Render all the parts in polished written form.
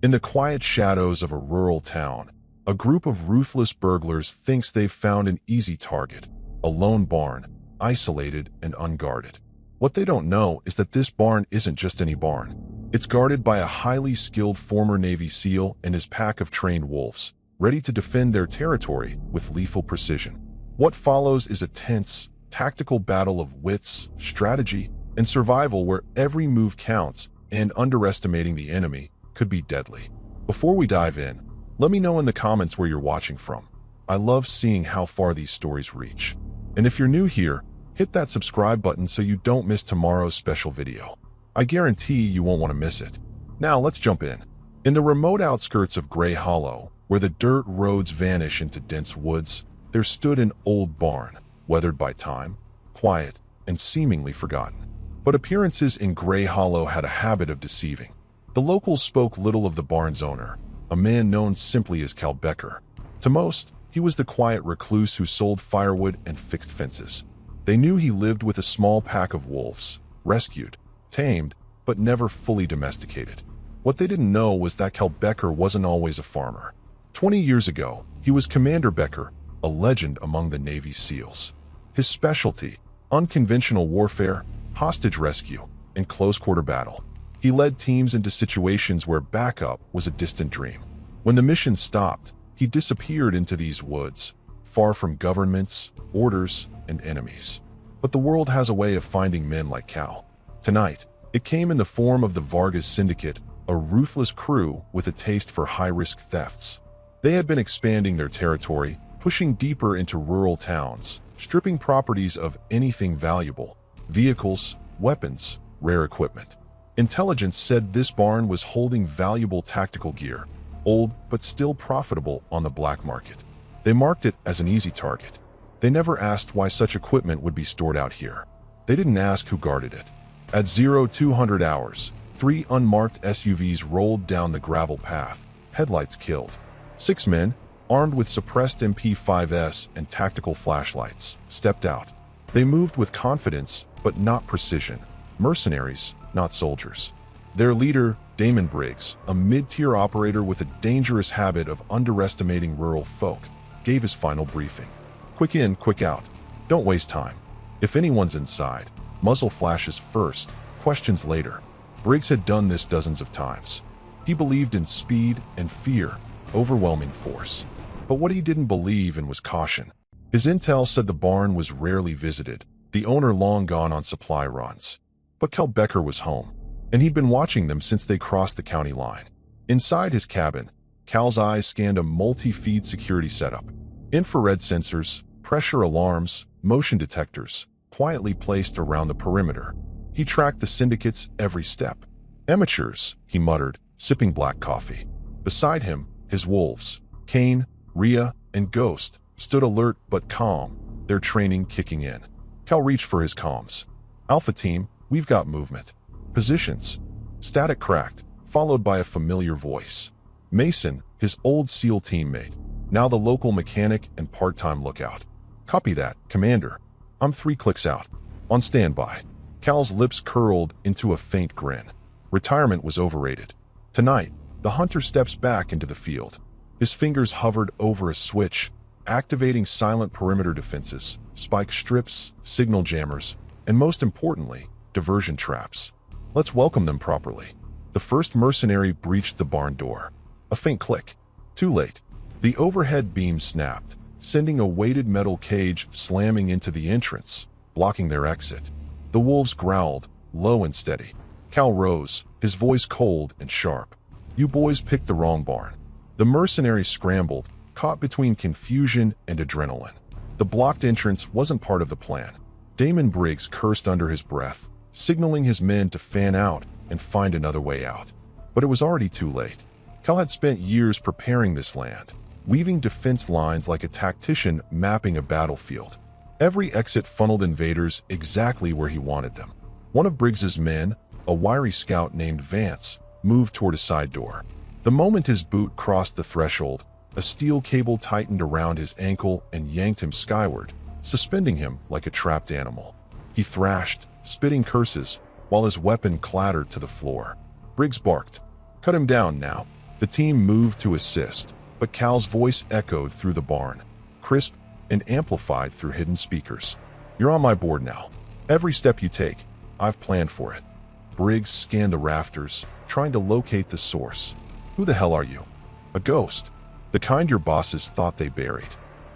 In the quiet shadows of a rural town, a group of ruthless burglars thinks they've found an easy target, a lone barn, isolated and unguarded. What they don't know is that this barn isn't just any barn. It's guarded by a highly skilled former Navy SEAL and his pack of trained wolves, ready to defend their territory with lethal precision. What follows is a tense, tactical battle of wits, strategy, and survival where every move counts, and underestimating the enemy could be deadly. Before we dive in, let me know in the comments where you're watching from. I love seeing how far these stories reach. And if you're new here, hit that subscribe button so you don't miss tomorrow's special video. I guarantee you won't want to miss it. Now let's jump in. In the remote outskirts of Gray Hollow, where the dirt roads vanish into dense woods, there stood an old barn, weathered by time, quiet, and seemingly forgotten. But appearances in Gray Hollow had a habit of deceiving. The locals spoke little of the barn's owner, a man known simply as Cal Becker. To most, he was the quiet recluse who sold firewood and fixed fences. They knew he lived with a small pack of wolves, rescued, tamed, but never fully domesticated. What they didn't know was that Cal Becker wasn't always a farmer. 20 years ago, he was Commander Becker, a legend among the Navy SEALs. His specialty, unconventional warfare, hostage rescue, and close-quarter battle. He led teams into situations where backup was a distant dream. When the mission stopped, he disappeared into these woods, far from governments, orders, and enemies. But the world has a way of finding men like Cal. Tonight, it came in the form of the Vargas Syndicate, a ruthless crew with a taste for high-risk thefts. They had been expanding their territory, pushing deeper into rural towns, stripping properties of anything valuable: vehicles, weapons, rare equipment. Intelligence said this barn was holding valuable tactical gear, old but still profitable on the black market. They marked it as an easy target. They never asked why such equipment would be stored out here. They didn't ask who guarded it. At 0200 hours, 3 unmarked SUVs rolled down the gravel path, headlights killed. 6 men, armed with suppressed MP5s and tactical flashlights, stepped out. They moved with confidence, but not precision. Mercenaries, not soldiers. Their leader, Damon Briggs, a mid-tier operator with a dangerous habit of underestimating rural folk, gave his final briefing. Quick in, quick out. Don't waste time. If anyone's inside, muzzle flashes first, questions later. Briggs had done this dozens of times. He believed in speed and fear, overwhelming force. But what he didn't believe in was caution. His intel said the barn was rarely visited, the owner long gone on supply runs. But Cal Becker was home, and he'd been watching them since they crossed the county line. Inside his cabin, Cal's eyes scanned a multi-feed security setup. Infrared sensors, pressure alarms, motion detectors, quietly placed around the perimeter. He tracked the syndicate's every step. Amateurs, he muttered, sipping black coffee. Beside him, his wolves, Kane, Rhea, and Ghost, stood alert but calm, their training kicking in. Cal reached for his comms. Alpha team, we've got movement. Positions. Static cracked, followed by a familiar voice. Mason, his old SEAL teammate, now the local mechanic and part-time lookout. Copy that, Commander. I'm 3 clicks out. On standby. Cal's lips curled into a faint grin. Retirement was overrated. Tonight, the hunter steps back into the field. His fingers hovered over a switch, activating silent perimeter defenses, spike strips, signal jammers, and most importantly, diversion traps. Let's welcome them properly. The first mercenary breached the barn door. A faint click. Too late. The overhead beam snapped, sending a weighted metal cage slamming into the entrance, blocking their exit. The wolves growled, low and steady. Cal rose, his voice cold and sharp. You boys picked the wrong barn. The mercenaries scrambled, caught between confusion and adrenaline. The blocked entrance wasn't part of the plan. Damon Briggs cursed under his breath, signaling his men to fan out and find another way out. But it was already too late. Cal had spent years preparing this land, weaving defense lines like a tactician mapping a battlefield. Every exit funneled invaders exactly where he wanted them. One of Briggs's men, a wiry scout named Vance, moved toward a side door. The moment his boot crossed the threshold, a steel cable tightened around his ankle and yanked him skyward, suspending him like a trapped animal. He thrashed, spitting curses, while his weapon clattered to the floor. Briggs barked. Cut him down now. The team moved to assist, but Cal's voice echoed through the barn, crisp and amplified through hidden speakers. "You're on my board now. Every step you take, I've planned for it." Briggs scanned the rafters, trying to locate the source. "Who the hell are you?" "A ghost. The kind your bosses thought they buried."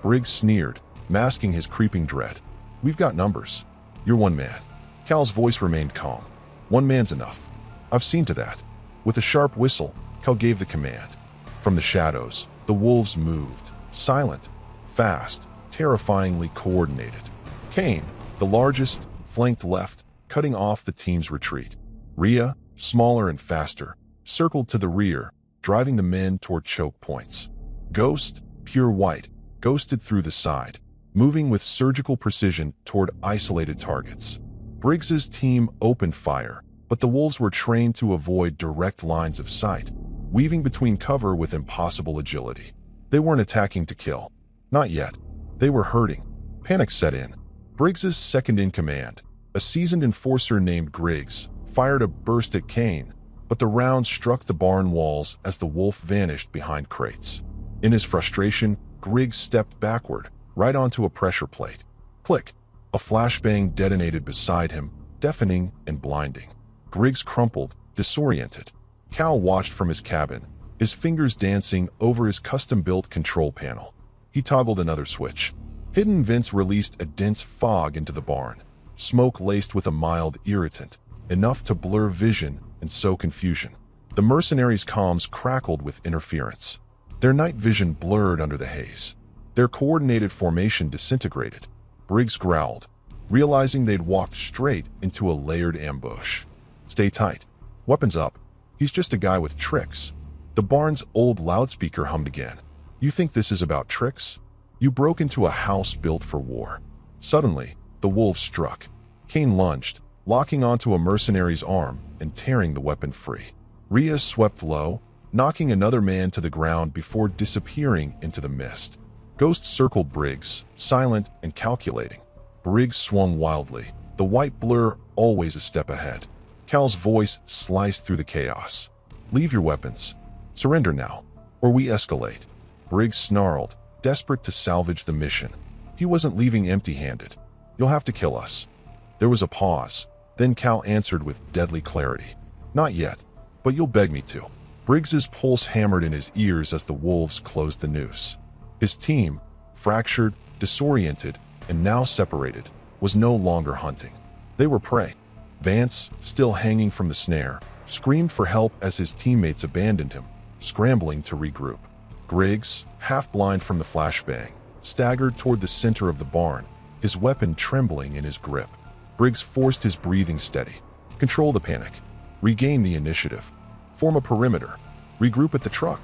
Briggs sneered, masking his creeping dread. "We've got numbers. You're one man." Cal's voice remained calm. "One man's enough. I've seen to that." With a sharp whistle, Cal gave the command. From the shadows, the wolves moved, silent, fast, terrifyingly coordinated. Kane, the largest, flanked left, cutting off the team's retreat. Rhea, smaller and faster, circled to the rear, driving the men toward choke points. Ghost, pure white, ghosted through the side, moving with surgical precision toward isolated targets. Briggs's team opened fire, but the wolves were trained to avoid direct lines of sight, weaving between cover with impossible agility. They weren't attacking to kill. Not yet. They were hurting. Panic set in. Briggs's second-in-command, a seasoned enforcer named Griggs, fired a burst at Kane, but the round struck the barn walls as the wolf vanished behind crates. In his frustration, Griggs stepped backward, right onto a pressure plate. Click! A flashbang detonated beside him, deafening and blinding. Griggs crumpled, disoriented. Cal watched from his cabin, his fingers dancing over his custom-built control panel. He toggled another switch. Hidden vents released a dense fog into the barn, smoke laced with a mild irritant, enough to blur vision and sow confusion. The mercenaries' comms crackled with interference. Their night vision blurred under the haze. Their coordinated formation disintegrated. Briggs growled, realizing they'd walked straight into a layered ambush. "Stay tight. Weapons up. He's just a guy with tricks." The barn's old loudspeaker hummed again. "You think this is about tricks? You broke into a house built for war." Suddenly, the wolves struck. Kane lunged, locking onto a mercenary's arm and tearing the weapon free. Rhea swept low, knocking another man to the ground before disappearing into the mist. Ghost circled Briggs, silent and calculating. Briggs swung wildly, the white blur always a step ahead. Cal's voice sliced through the chaos. "Leave your weapons. Surrender now, or we escalate." Briggs snarled, desperate to salvage the mission. He wasn't leaving empty-handed. "You'll have to kill us." There was a pause. Then Cal answered with deadly clarity. "Not yet, but you'll beg me to." Briggs's pulse hammered in his ears as the wolves closed the noose. His team, fractured, disoriented, and now separated, was no longer hunting. They were prey. Vance, still hanging from the snare, screamed for help as his teammates abandoned him, scrambling to regroup. Griggs, half blind from the flashbang, staggered toward the center of the barn, his weapon trembling in his grip. Briggs forced his breathing steady. "Control the panic. Regain the initiative. Form a perimeter. Regroup at the truck.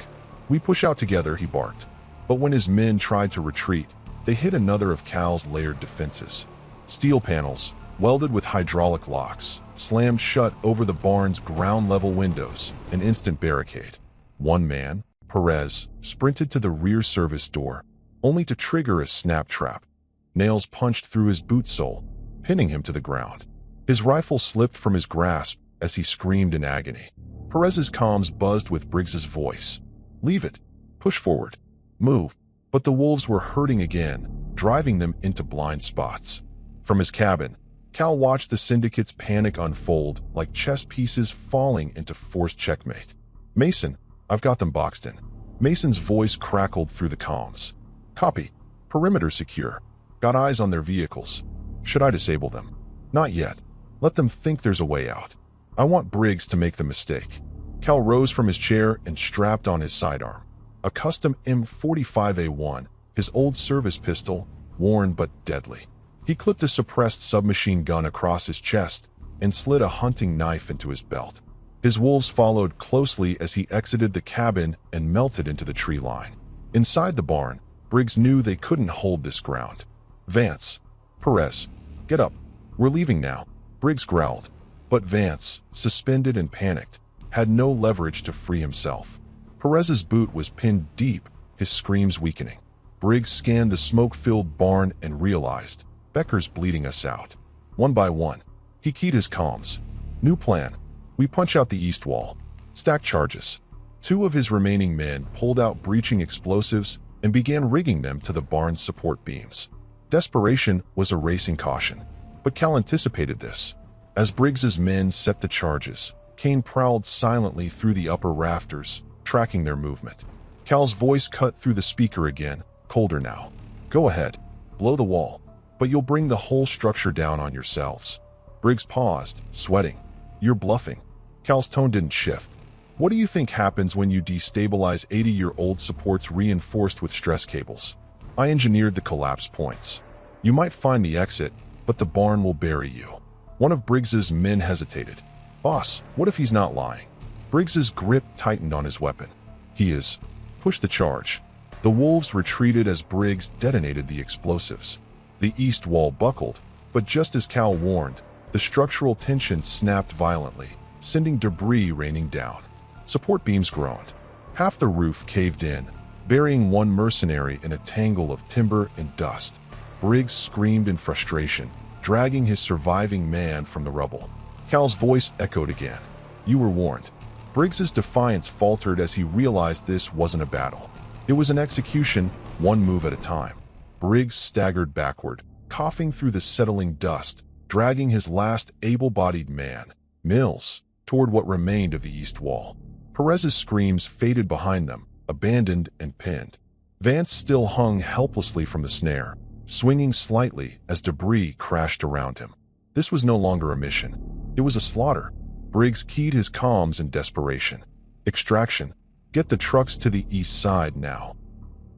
We push out together," he barked. But when his men tried to retreat, they hit another of Cal's layered defenses. Steel panels, welded with hydraulic locks, slammed shut over the barn's ground-level windows, an instant barricade. One man, Perez, sprinted to the rear service door, only to trigger a snap trap. Nails punched through his boot sole, pinning him to the ground. His rifle slipped from his grasp as he screamed in agony. Perez's comms buzzed with Briggs's voice. "Leave it. Push forward. Move." But the wolves were hurting again, driving them into blind spots. From his cabin, Cal watched the Syndicate's panic unfold like chess pieces falling into forced checkmate. "Mason, I've got them boxed in." Mason's voice crackled through the comms. "Copy. Perimeter secure. Got eyes on their vehicles. Should I disable them?" "Not yet. Let them think there's a way out. I want Briggs to make the mistake." Cal rose from his chair and strapped on his sidearm. A custom M45A1, his old service pistol, worn but deadly. He clipped a suppressed submachine gun across his chest and slid a hunting knife into his belt. His wolves followed closely as he exited the cabin and melted into the tree line. Inside the barn, Briggs knew they couldn't hold this ground. "Vance. Perez. Get up. We're leaving now," Briggs growled. But Vance, suspended and panicked, had no leverage to free himself. Perez's boot was pinned deep, his screams weakening. Briggs scanned the smoke-filled barn and realized, "Becker's bleeding us out." One by one, he keyed his comms. "New plan. We punch out the east wall. Stack charges. Two of his remaining men pulled out breaching explosives and began rigging them to the barn's support beams. Desperation was a racing caution, but Cal anticipated this. As Briggs's men set the charges, Kane prowled silently through the upper rafters, tracking their movement. Cal's voice cut through the speaker again, colder now. "Go ahead. Blow the wall, but you'll bring the whole structure down on yourselves." Briggs paused, sweating. "You're bluffing." Cal's tone didn't shift. "What do you think happens when you destabilize 80-year-old supports reinforced with stress cables? I engineered the collapse points. You might find the exit, but the barn will bury you." One of Briggs's men hesitated. "Boss, what if he's not lying?" Briggs's grip tightened on his weapon. "He is." "Push the charge." The wolves retreated as Briggs detonated the explosives. The east wall buckled, but just as Cal warned, the structural tension snapped violently, sending debris raining down. Support beams groaned. Half the roof caved in, burying one mercenary in a tangle of timber and dust. Briggs screamed in frustration, dragging his surviving man from the rubble. Cal's voice echoed again. "You were warned." Briggs's defiance faltered as he realized this wasn't a battle. It was an execution, one move at a time. Briggs staggered backward, coughing through the settling dust, dragging his last able-bodied man, Mills, toward what remained of the east wall. Perez's screams faded behind them, abandoned and pinned. Vance still hung helplessly from the snare, swinging slightly as debris crashed around him. This was no longer a mission. It was a slaughter. Briggs keyed his comms in desperation. "Extraction. Get the trucks to the east side now."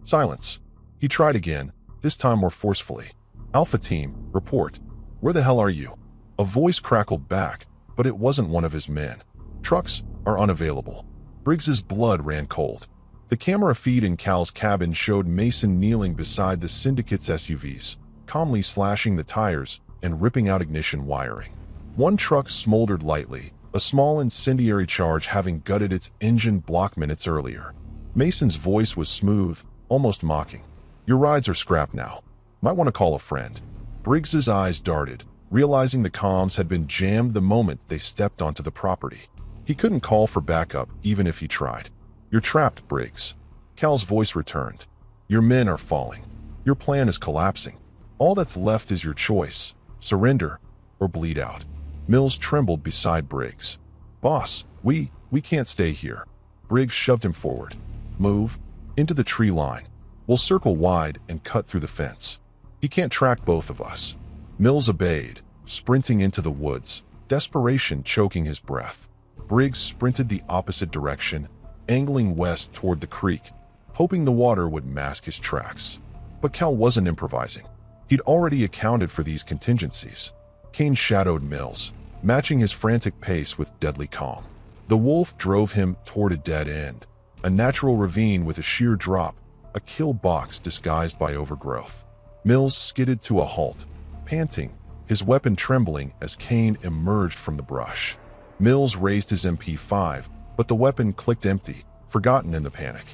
Silence. He tried again, this time more forcefully. "Alpha Team, report. Where the hell are you?" A voice crackled back, but it wasn't one of his men. "Trucks are unavailable." Briggs's blood ran cold. The camera feed in Cal's cabin showed Mason kneeling beside the Syndicate's SUVs, calmly slashing the tires and ripping out ignition wiring. One truck smoldered lightly, a small incendiary charge having gutted its engine block minutes earlier. Mason's voice was smooth, almost mocking. "Your rides are scrapped now. Might want to call a friend." Briggs's eyes darted, realizing the comms had been jammed the moment they stepped onto the property. He couldn't call for backup even if he tried. "You're trapped, Briggs." Cal's voice returned. "Your men are falling. Your plan is collapsing. All that's left is your choice. Surrender or bleed out." Mills trembled beside Briggs. "Boss, we can't stay here." Briggs shoved him forward. "Move. Into the tree line. We'll circle wide and cut through the fence. He can't track both of us." Mills obeyed, sprinting into the woods, desperation choking his breath. Briggs sprinted the opposite direction, angling west toward the creek, hoping the water would mask his tracks. But Cal wasn't improvising. He'd already accounted for these contingencies. Kane shadowed Mills, matching his frantic pace with deadly calm. The wolf drove him toward a dead end, a natural ravine with a sheer drop, a kill box disguised by overgrowth. Mills skidded to a halt, panting, his weapon trembling as Kane emerged from the brush. Mills raised his MP5, but the weapon clicked empty, forgotten in the panic.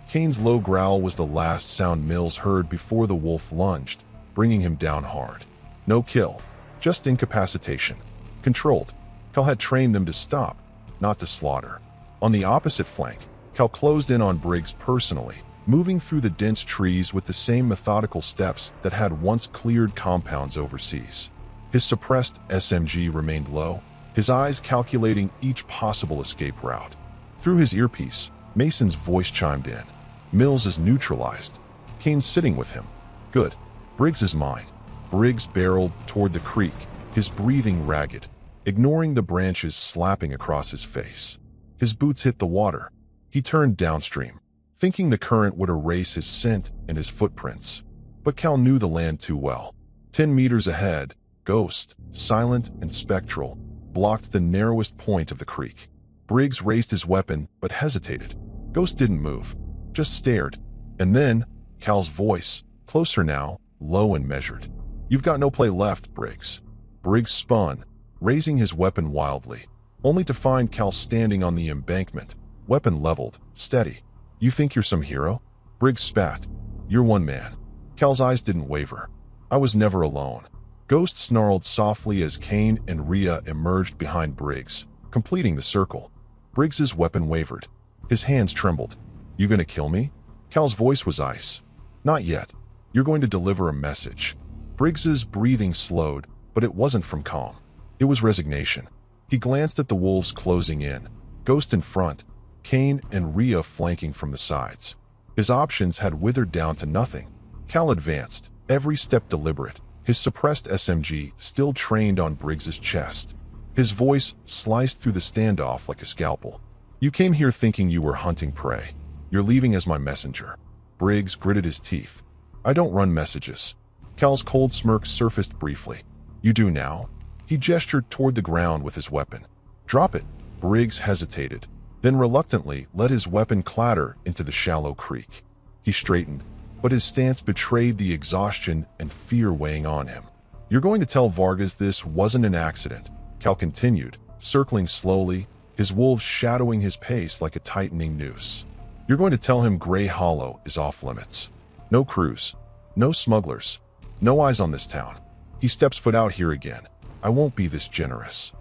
Kane's low growl was the last sound Mills heard before the wolf lunged, bringing him down hard. No kill, just incapacitation. Controlled. Cal had trained them to stop, not to slaughter. On the opposite flank, Cal closed in on Briggs personally, moving through the dense trees with the same methodical steps that had once cleared compounds overseas. His suppressed SMG remained low, his eyes calculating each possible escape route. Through his earpiece, Mason's voice chimed in. "Mills is neutralized. Kane's sitting with him. Good. Briggs is mine." Briggs barreled toward the creek, his breathing ragged, ignoring the branches slapping across his face. His boots hit the water. He turned downstream, thinking the current would erase his scent and his footprints. But Cal knew the land too well. 10 meters ahead, Ghost, silent and spectral, blocked the narrowest point of the creek. Briggs raised his weapon, but hesitated. Ghost didn't move, just stared. And then, Cal's voice, closer now, low and measured. "You've got no play left, Briggs." Briggs spun, raising his weapon wildly, only to find Cal standing on the embankment, weapon leveled, steady. "You think you're some hero?" Briggs spat. "You're one man." Cal's eyes didn't waver. "I was never alone." Ghost snarled softly as Kane and Rhea emerged behind Briggs, completing the circle. Briggs's weapon wavered. His hands trembled. "You gonna kill me?" Cal's voice was ice. "Not yet. You're going to deliver a message." Briggs's breathing slowed, but it wasn't from calm. It was resignation. He glanced at the wolves closing in, Ghost in front, Kane and Rhea flanking from the sides. His options had withered down to nothing. Cal advanced, every step deliberate, his suppressed SMG still trained on Briggs's chest. His voice sliced through the standoff like a scalpel. "You came here thinking you were hunting prey. You're leaving as my messenger." Briggs gritted his teeth. "I don't run messages." Cal's cold smirk surfaced briefly. "You do now?" He gestured toward the ground with his weapon. "Drop it." Briggs hesitated, then reluctantly let his weapon clatter into the shallow creek. He straightened, but his stance betrayed the exhaustion and fear weighing on him. "You're going to tell Vargas this wasn't an accident," Cal continued, circling slowly, his wolves shadowing his pace like a tightening noose. "You're going to tell him Grey Hollow is off limits. No crews, no smugglers, no eyes on this town. He steps foot out here again, I won't be this generous."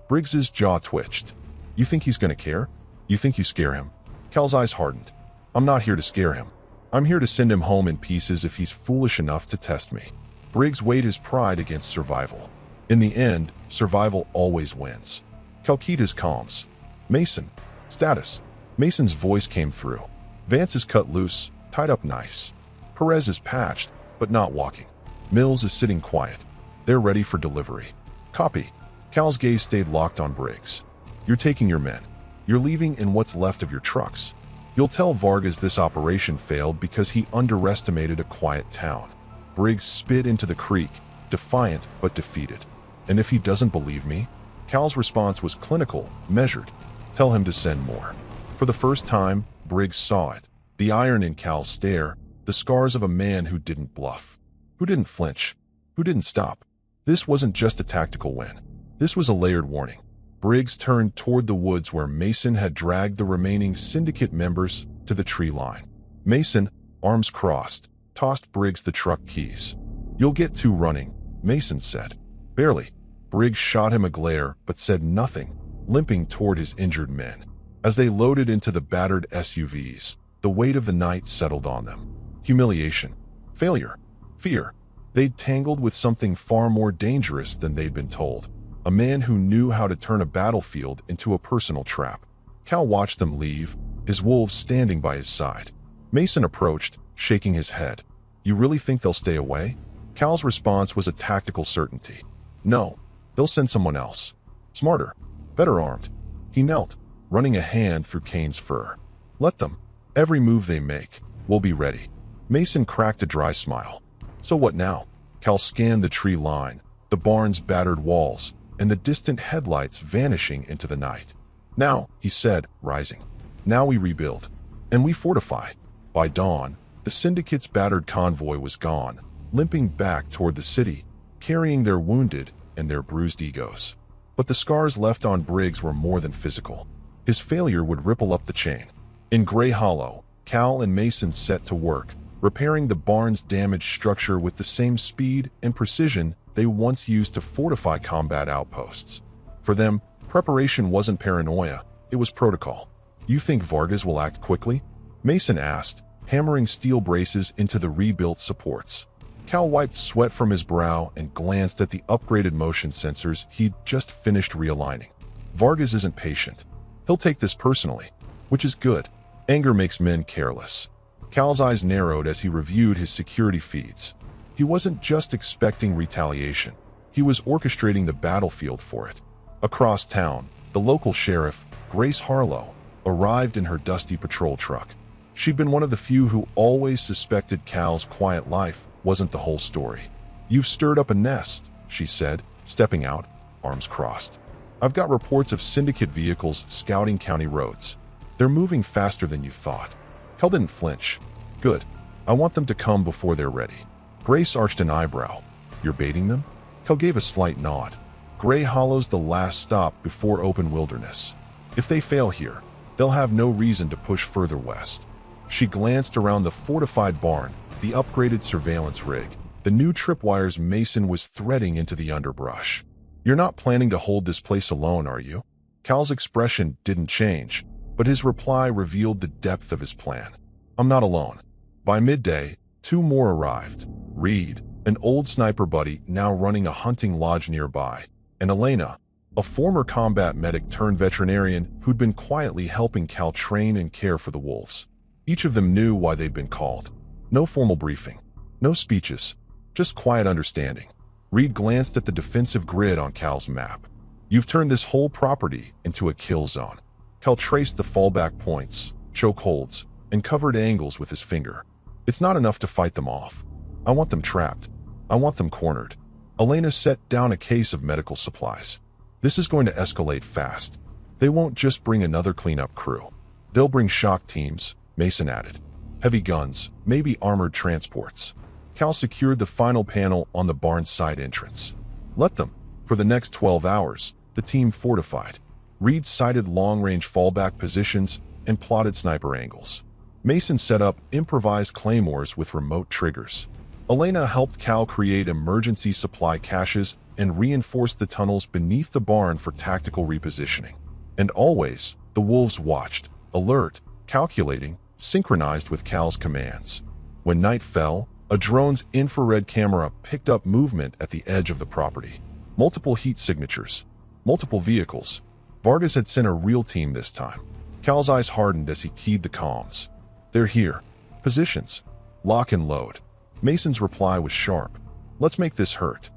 Briggs's jaw twitched. "You think he's going to care? You think you scare him?" Cal's eyes hardened. "I'm not here to scare him. I'm here to send him home in pieces if he's foolish enough to test me." Briggs weighed his pride against survival. In the end, survival always wins. Cal keyed his comms. "Mason. Status." Mason's voice came through. "Vance is cut loose, tied up nice. Perez is patched, but not walking. Mills is sitting quiet. They're ready for delivery." "Copy." Cal's gaze stayed locked on Briggs. "You're taking your men. You're leaving in what's left of your trucks. You'll tell Vargas this operation failed because he underestimated a quiet town." Briggs spit into the creek, defiant but defeated. "And if he doesn't believe me?" Cal's response was clinical, measured. "Tell him to send more." For the first time, Briggs saw it. The iron in Cal's stare, the scars of a man who didn't bluff, who didn't flinch, who didn't stop. This wasn't just a tactical win. This was a layered warning. Briggs turned toward the woods where Mason had dragged the remaining syndicate members to the tree line. Mason, arms crossed, tossed Briggs the truck keys. "You'll get two running," Mason said. "Barely." Briggs shot him a glare but said nothing, limping toward his injured men. As they loaded into the battered SUVs, the weight of the night settled on them. Humiliation, failure, fear. They'd tangled with something far more dangerous than they'd been told. A man who knew how to turn a battlefield into a personal trap. Cal watched them leave, his wolves standing by his side. Mason approached, shaking his head. "You really think they'll stay away?" Cal's response was a tactical certainty. "No, they'll send someone else. Smarter, better armed." He knelt, running a hand through Kane's fur. "Let them. Every move they make, we'll be ready." Mason cracked a dry smile. "So what now?" Cal scanned the tree line, the barn's battered walls, and the distant headlights vanishing into the night. "Now," he said, rising. "Now we rebuild. And we fortify." By dawn, the syndicate's battered convoy was gone, limping back toward the city, carrying their wounded and their bruised egos. But the scars left on Briggs were more than physical. His failure would ripple up the chain. In Grey Hollow, Cal and Mason set to work, repairing the barn's damaged structure with the same speed and precision they once used to fortify combat outposts. For them, preparation wasn't paranoia, it was protocol. "You think Vargas will act quickly?" Mason asked, hammering steel braces into the rebuilt supports. Cal wiped sweat from his brow and glanced at the upgraded motion sensors he'd just finished realigning. "Vargas isn't patient. He'll take this personally, which is good. Anger makes men careless." Cal's eyes narrowed as he reviewed his security feeds. He wasn't just expecting retaliation. He was orchestrating the battlefield for it. Across town, the local sheriff, Grace Harlow, arrived in her dusty patrol truck. She'd been one of the few who always suspected Cal's quiet life wasn't the whole story. "You've stirred up a nest," she said, stepping out, arms crossed. "I've got reports of syndicate vehicles scouting county roads. They're moving faster than you thought." Cal didn't flinch. "Good. I want them to come before they're ready." Grace arched an eyebrow. "You're baiting them?" Cal gave a slight nod. "Grey Hollow's the last stop before open wilderness. If they fail here, they'll have no reason to push further west." She glanced around the fortified barn, the upgraded surveillance rig, the new tripwires Mason was threading into the underbrush. "You're not planning to hold this place alone, are you?" Cal's expression didn't change, but his reply revealed the depth of his plan. I'm not alone. By midday, 2 more arrived. Reed, an old sniper buddy now running a hunting lodge nearby, and Elena, a former combat medic turned veterinarian who'd been quietly helping Cal train and care for the wolves. Each of them knew why they'd been called. No formal briefing. No speeches. Just quiet understanding. Reed glanced at the defensive grid on Cal's map. You've turned this whole property into a kill zone. Cal traced the fallback points, chokeholds, and covered angles with his finger. It's not enough to fight them off. I want them trapped. I want them cornered. Elena set down a case of medical supplies. This is going to escalate fast. They won't just bring another cleanup crew. They'll bring shock teams, Mason added. Heavy guns, maybe armored transports. Cal secured the final panel on the barn's side entrance. Let them. For the next 12 hours, the team fortified. Reed sighted long-range fallback positions and plotted sniper angles. Mason set up improvised claymores with remote triggers. Elena helped Cal create emergency supply caches and reinforced the tunnels beneath the barn for tactical repositioning. And always, the wolves watched, alert, calculating, synchronized with Cal's commands. When night fell, a drone's infrared camera picked up movement at the edge of the property. Multiple heat signatures. Multiple vehicles. Vargas had sent a real team this time. Cal's eyes hardened as he keyed the comms. They're here. Positions. Lock and load. Mason's reply was sharp. Let's make this hurt.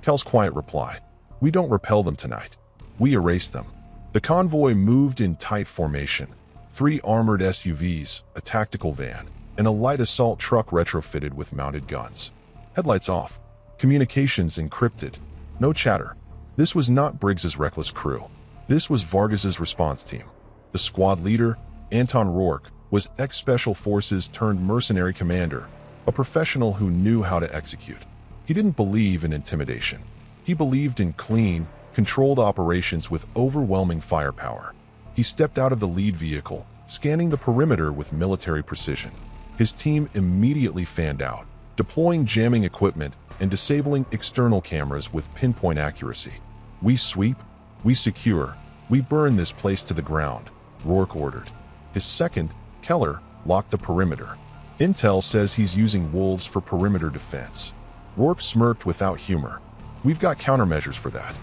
Cal's quiet reply. We don't repel them tonight. We erase them. The convoy moved in tight formation. 3 armored SUVs, a tactical van, and a light assault truck retrofitted with mounted guns. Headlights off. Communications encrypted. No chatter. This was not Briggs's reckless crew. This was Vargas's response team. The squad leader, Anton Rourke, was ex-Special Forces turned mercenary commander, a professional who knew how to execute. He didn't believe in intimidation. He believed in clean, controlled operations with overwhelming firepower. He stepped out of the lead vehicle, scanning the perimeter with military precision. His team immediately fanned out, deploying jamming equipment and disabling external cameras with pinpoint accuracy. We sweep, we secure, we burn this place to the ground, Rourke ordered. His second, Keller, locked the perimeter. Intel says he's using wolves for perimeter defense. Rourke smirked without humor. We've got countermeasures for that.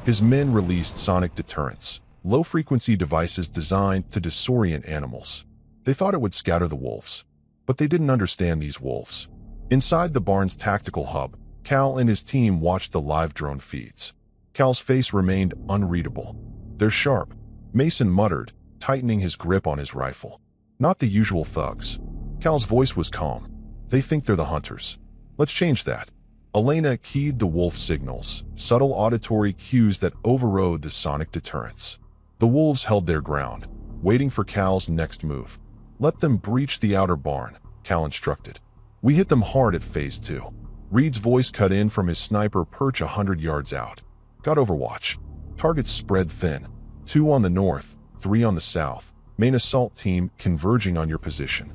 His men released sonic deterrents, low-frequency devices designed to disorient animals. They thought it would scatter the wolves. But they didn't understand these wolves. Inside the barn's tactical hub, Cal and his team watched the live drone feeds. Cal's face remained unreadable. They're sharp, Mason muttered, tightening his grip on his rifle. Not the usual thugs. Cal's voice was calm. They think they're the hunters. Let's change that. Elena keyed the wolf signals, subtle auditory cues that overrode the sonic deterrents. The wolves held their ground, waiting for Cal's next move. Let them breach the outer barn, Cal instructed. We hit them hard at phase 2. Reed's voice cut in from his sniper perch 100 yards out. Got overwatch. Targets spread thin. 2 on the north, 3 on the south. Main assault team converging on your position.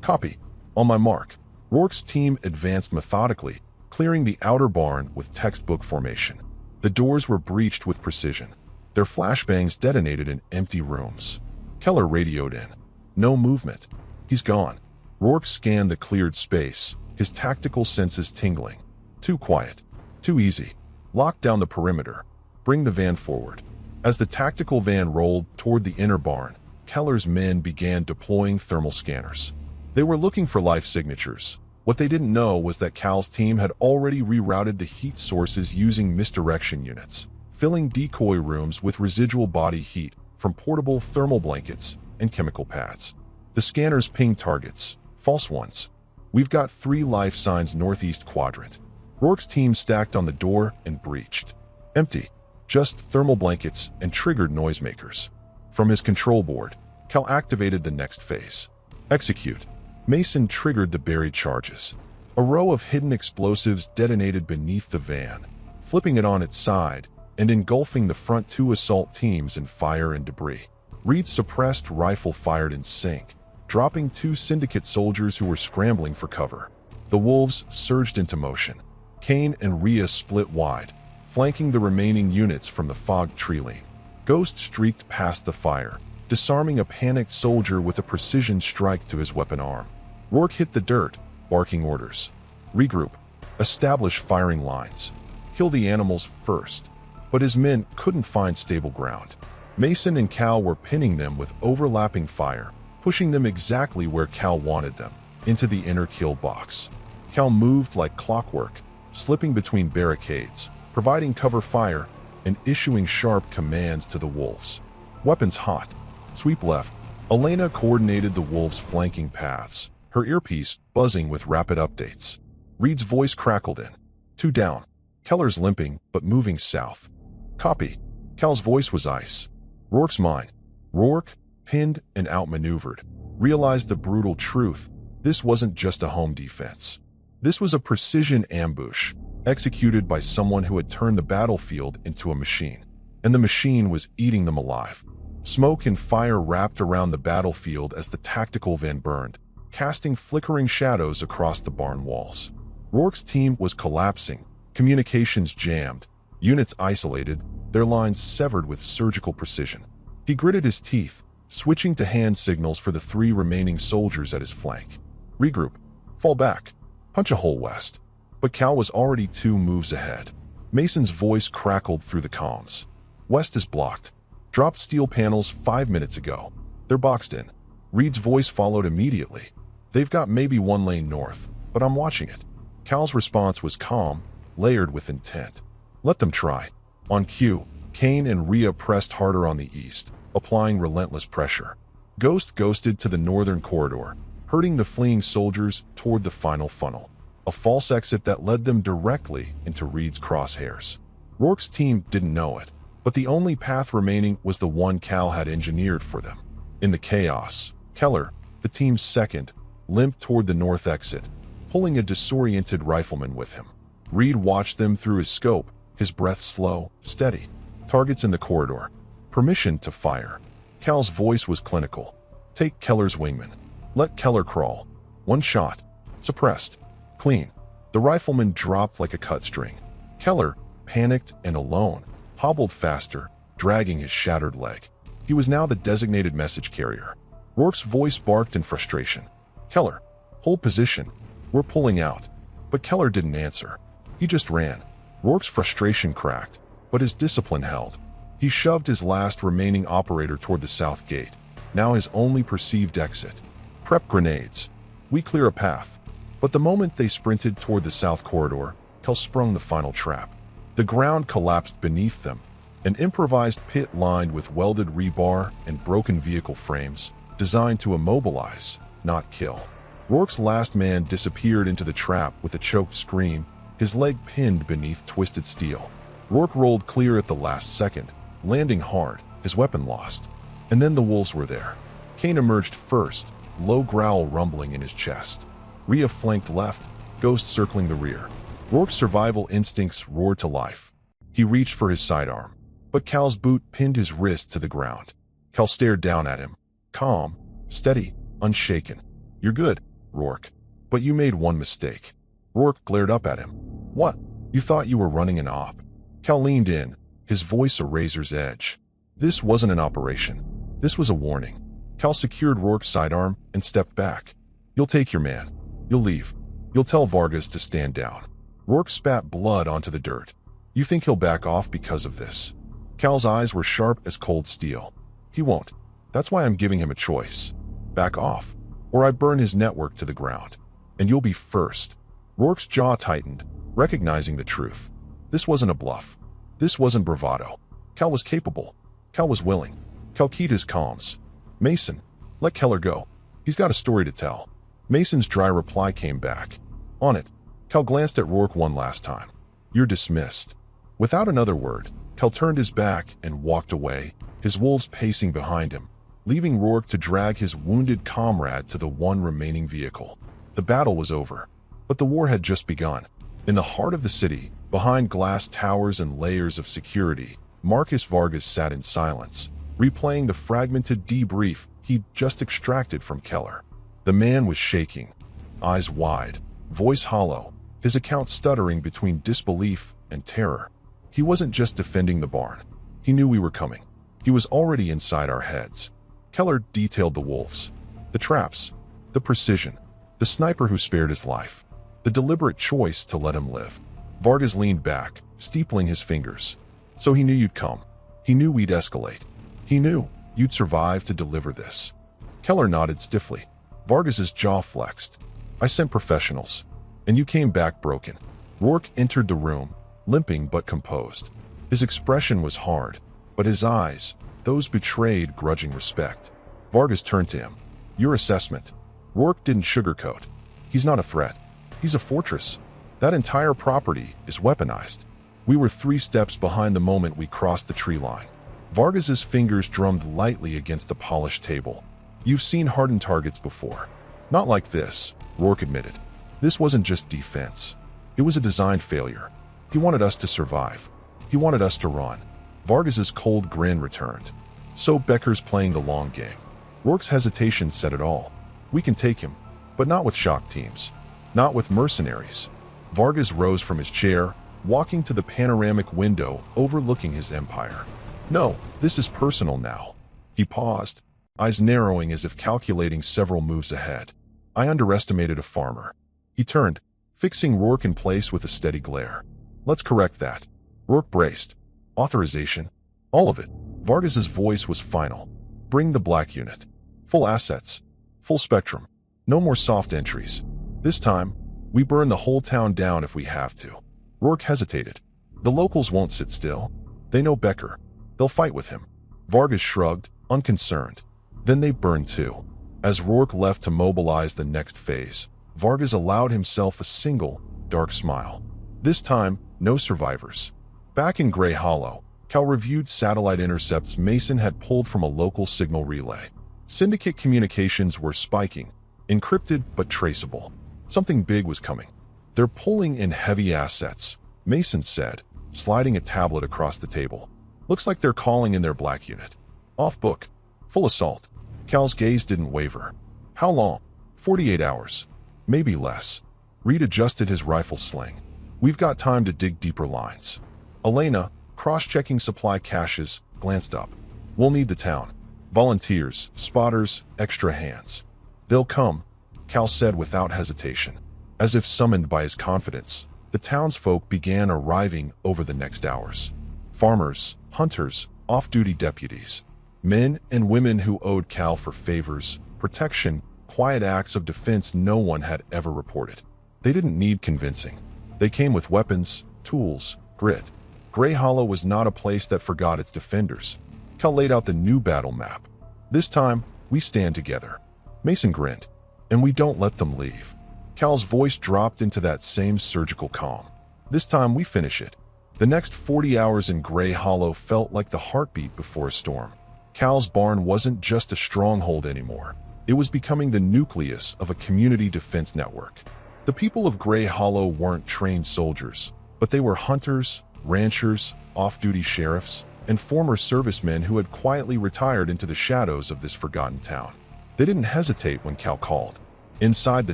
Copy. On my mark. Rourke's team advanced methodically, clearing the outer barn with textbook formation. The doors were breached with precision. Their flashbangs detonated in empty rooms. Keller radioed in. No movement. He's gone. Rourke scanned the cleared space, his tactical senses tingling. Too quiet. Too easy. Lock down the perimeter. Bring the van forward. As the tactical van rolled toward the inner barn, Keller's men began deploying thermal scanners. They were looking for life signatures. What they didn't know was that Cal's team had already rerouted the heat sources using misdirection units, filling decoy rooms with residual body heat from portable thermal blankets and chemical pads. The scanners pinged targets, false ones. We've got 3 life signs northeast quadrant. Rourke's team stacked on the door and breached. Empty. Just thermal blankets and triggered noisemakers. From his control board, Cal activated the next phase. Execute. Mason triggered the buried charges. A row of hidden explosives detonated beneath the van, flipping it on its side and engulfing the front 2 assault teams in fire and debris. Reed's suppressed rifle fired in sync, dropping 2 syndicate soldiers who were scrambling for cover. The wolves surged into motion. Kane and Rhea split wide, flanking the remaining units from the fogged tree lane. Ghost streaked past the fire, disarming a panicked soldier with a precision strike to his weapon arm. Rourke hit the dirt, barking orders. Regroup. Establish firing lines. Kill the animals first. But his men couldn't find stable ground. Mason and Cal were pinning them with overlapping fire, pushing them exactly where Cal wanted them, into the inner kill box. Cal moved like clockwork, slipping between barricades, providing cover fire, and issuing sharp commands to the wolves. Weapons hot. Sweep left. Elena coordinated the wolves' flanking paths, her earpiece buzzing with rapid updates. Reed's voice crackled in. 2 down. Keller's limping, but moving south. Copy. Cal's voice was ice. Rourke's mind. Rourke, pinned and outmaneuvered, realized the brutal truth. This wasn't just a home defense. This was a precision ambush, executed by someone who had turned the battlefield into a machine. And the machine was eating them alive. Smoke and fire wrapped around the battlefield as the tactical van burned, casting flickering shadows across the barn walls. Rourke's team was collapsing, communications jammed, units isolated, their lines severed with surgical precision. He gritted his teeth, switching to hand signals for the 3 remaining soldiers at his flank. Regroup. Fall back. Punch a hole west. But Cal was already 2 moves ahead. Mason's voice crackled through the comms. West is blocked. Dropped steel panels 5 minutes ago. They're boxed in. Reed's voice followed immediately. They've got maybe 1 lane north, but I'm watching it. Cal's response was calm, layered with intent. Let them try. On cue, Kane and Rhea pressed harder on the east, applying relentless pressure. Ghost ghosted to the northern corridor, herding the fleeing soldiers toward the final funnel, a false exit that led them directly into Reed's crosshairs. Rourke's team didn't know it, but the only path remaining was the one Cal had engineered for them. In the chaos, Keller, the team's second, limped toward the north exit, pulling a disoriented rifleman with him. Reed watched them through his scope, his breath slow, steady. Targets in the corridor. Permission to fire. Cal's voice was clinical. Take Keller's wingman. Let Keller crawl. 1 shot. Suppressed. Clean. The rifleman dropped like a cut string. Keller, panicked and alone, hobbled faster, dragging his shattered leg. He was now the designated message carrier. Rourke's voice barked in frustration. Keller, hold position. We're pulling out. But Keller didn't answer. He just ran. Rourke's frustration cracked, but his discipline held. He shoved his last remaining operator toward the south gate, now his only perceived exit. Prep grenades. We clear a path. But the moment they sprinted toward the south corridor, Cal sprung the final trap. The ground collapsed beneath them, an improvised pit lined with welded rebar and broken vehicle frames, designed to immobilize, not kill. Rourke's last man disappeared into the trap with a choked scream, his leg pinned beneath twisted steel. Rourke rolled clear at the last second, landing hard, his weapon lost. And then the wolves were there. Kane emerged first, low growl rumbling in his chest. Rhea flanked left, Ghost circling the rear. Rourke's survival instincts roared to life. He reached for his sidearm, but Cal's boot pinned his wrist to the ground. Cal stared down at him, calm, steady, unshaken. You're good, Rourke. But you made one mistake. Rourke glared up at him. What? You thought you were running an op? Cal leaned in, his voice a razor's edge. This wasn't an operation. This was a warning. Cal secured Rourke's sidearm and stepped back. You'll take your man. You'll leave. You'll tell Vargas to stand down. Rourke spat blood onto the dirt. You think he'll back off because of this? Cal's eyes were sharp as cold steel. He won't. That's why I'm giving him a choice. Back off, or I burn his network to the ground. And you'll be first. Rourke's jaw tightened, recognizing the truth. This wasn't a bluff. This wasn't bravado. Cal was capable. Cal was willing. Cal keyed his comms. Mason, let Keller go. He's got a story to tell. Mason's dry reply came back. On it, Cal glanced at Rourke one last time. You're dismissed. Without another word, Cal turned his back and walked away, his wolves pacing behind him, leaving Rourke to drag his wounded comrade to the one remaining vehicle. The battle was over, but the war had just begun. In the heart of the city, behind glass towers and layers of security, Marcus Vargas sat in silence, replaying the fragmented debrief he'd just extracted from Keller. The man was shaking, eyes wide, voice hollow, his account stuttering between disbelief and terror. He wasn't just defending the barn. He knew we were coming. He was already inside our heads. Keller detailed the wolves, the traps, the precision, the sniper who spared his life, the deliberate choice to let him live. Vargas leaned back, steepling his fingers. So he knew you'd come. He knew we'd escalate. He knew you'd survive to deliver this. Keller nodded stiffly. Vargas's jaw flexed. I sent professionals, and you came back broken. Rourke entered the room, limping but composed. His expression was hard, but his eyes, those betrayed grudging respect. Vargas turned to him. Your assessment. Rourke didn't sugarcoat. He's not a threat. He's a fortress. That entire property is weaponized. We were 3 steps behind the moment we crossed the tree line. Vargas's fingers drummed lightly against the polished table. You've seen hardened targets before. Not like this, Rourke admitted. This wasn't just defense. It was a design failure. He wanted us to survive. He wanted us to run. Vargas's cold grin returned. So Becker's playing the long game. Rourke's hesitation said it all. We can take him, but not with shock teams. Not with mercenaries. Vargas rose from his chair, walking to the panoramic window overlooking his empire. No, this is personal now. He paused, eyes narrowing as if calculating several moves ahead. I underestimated a farmer. He turned, fixing Rourke in place with a steady glare. Let's correct that. Rourke braced. Authorization? All of it. Vargas's voice was final. Bring the black unit. Full assets. Full spectrum. No more soft entries. This time, we burn the whole town down if we have to. Rourke hesitated. The locals won't sit still. They know Becker. They'll fight with him. Vargas shrugged, unconcerned. Then they burned too. As Rourke left to mobilize the next phase, Vargas allowed himself a single, dark smile. This time, no survivors. Back in Gray Hollow, Cal reviewed satellite intercepts Mason had pulled from a local signal relay. Syndicate communications were spiking, encrypted but traceable. Something big was coming. They're pulling in heavy assets, Mason said, sliding a tablet across the table. Looks like they're calling in their black unit. Off book. Full assault. Cal's gaze didn't waver. How long? 48 hours. Maybe less. Reed adjusted his rifle sling. We've got time to dig deeper lines. Elena, cross-checking supply caches, glanced up. We'll need the town. Volunteers, spotters, extra hands. They'll come, Cal said without hesitation. As if summoned by his confidence, the townsfolk began arriving over the next hours. Farmers, hunters, off-duty deputies. Men and women who owed Cal for favors, protection, quiet acts of defense no one had ever reported. They didn't need convincing. They came with weapons, tools, grit. Gray Hollow was not a place that forgot its defenders. Cal laid out the new battle map. This time, we stand together. Mason grinned. And we don't let them leave. Cal's voice dropped into that same surgical calm. This time, we finish it. The next 40 hours in Gray Hollow felt like the heartbeat before a storm. Cal's barn wasn't just a stronghold anymore. It was becoming the nucleus of a community defense network. The people of Gray Hollow weren't trained soldiers, but they were hunters, ranchers, off-duty sheriffs, and former servicemen who had quietly retired into the shadows of this forgotten town. They didn't hesitate when Cal called. Inside the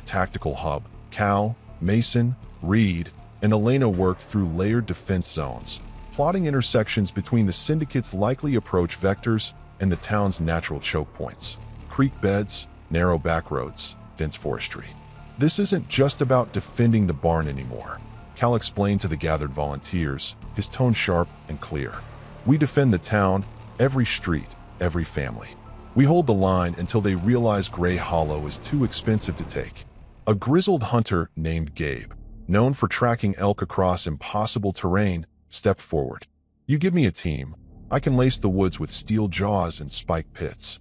tactical hub, Cal, Mason, Reed, and Elena worked through layered defense zones, plotting intersections between the Syndicate's likely approach vectors and the town's natural choke points. Creek beds, narrow back roads, dense forestry. This isn't just about defending the barn anymore, Cal explained to the gathered volunteers, his tone sharp and clear. We defend the town, every street, every family. We hold the line until they realize Gray Hollow is too expensive to take. A grizzled hunter named Gabe, known for tracking elk across impossible terrain, stepped forward. You give me a team, I can lace the woods with steel jaws and spike pits.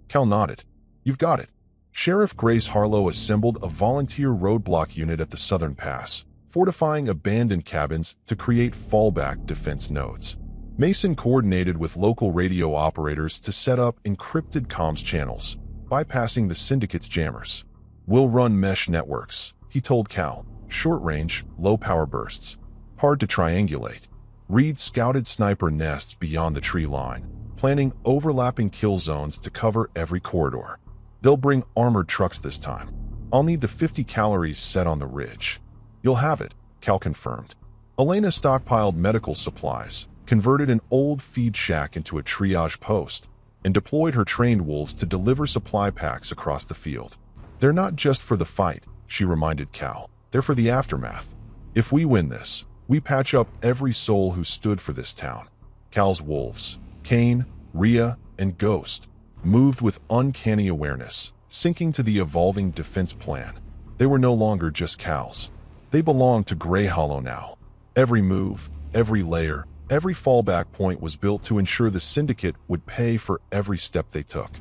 Cal nodded. You've got it. Sheriff Grace Harlow assembled a volunteer roadblock unit at the southern pass, fortifying abandoned cabins to create fallback defense nodes. Mason coordinated with local radio operators to set up encrypted comms channels, bypassing the Syndicate's jammers. We'll run mesh networks, he told Cal. Short-range, low-power bursts. Hard to triangulate. Reed scouted sniper nests beyond the tree line, planning overlapping kill zones to cover every corridor. They'll bring armored trucks this time. I'll need the 50 calories set on the ridge. You'll have it, Cal confirmed. Elena stockpiled medical supplies, converted an old feed shack into a triage post, and deployed her trained wolves to deliver supply packs across the field. "They're not just for the fight," she reminded Cal. "They're for the aftermath. If we win this, we patch up every soul who stood for this town." Cal's wolves, Kane, Rhea, and Ghost, moved with uncanny awareness, syncing to the evolving defense plan. They were no longer just Cal's. They belonged to Grey Hollow now. Every move, every layer, every fallback point was built to ensure the Syndicate would pay for every step they took.